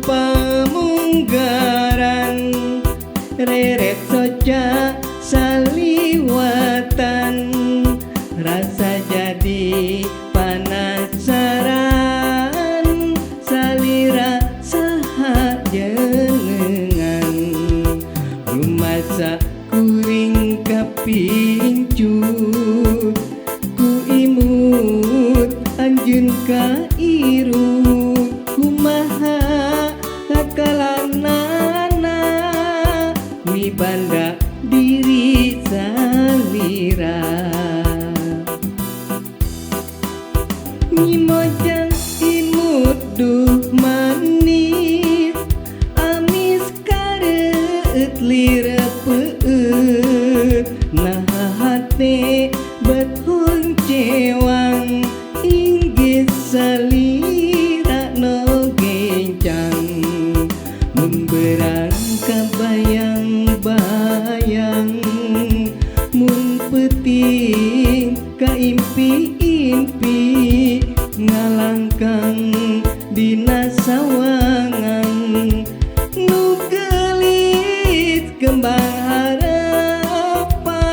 pamunggaran reret soca saliwatan rasa jadi panasaran salira saha jenengan rumasa kuring kapincut ku imut anjeun ka irut kumaha kakalanana mi banda diri salira mimojang imut duh manis amis kareut lirepeut nah hate bethung cewang inggih salira no gencang memberang kabayang-bayang mun peuting ka impi-impi ngalangkang dina sawangan nu gelis kembang harapan.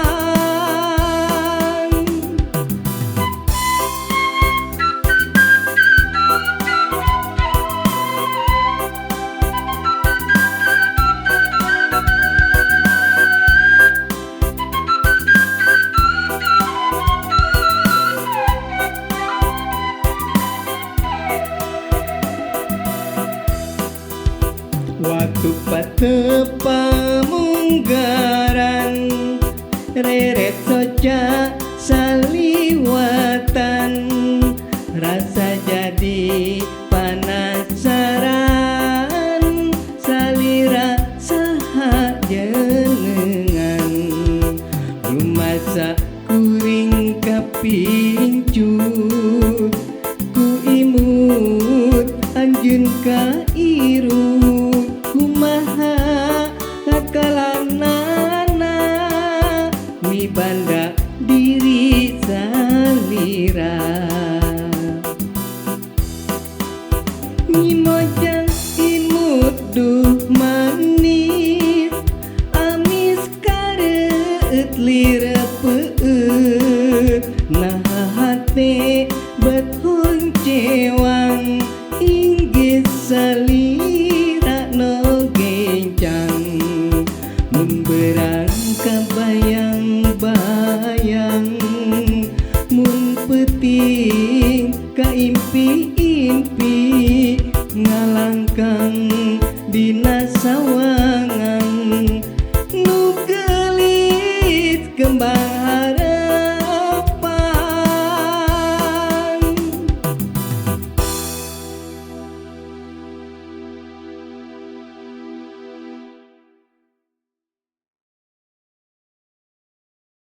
Waktu pamunggaran reret soca saliwatan rasa jadi panasaran salira saha jenengan rumasa kuring kapincut ku imut anjeun ka irut kumaha kakalanana mi banda diri salira mimojang imut duh manis amis kareut lirepeut nah hate bethung cewang inggih salira no gencang memberang kabayang-bayang mun peuting ka impi-impi ngalangkang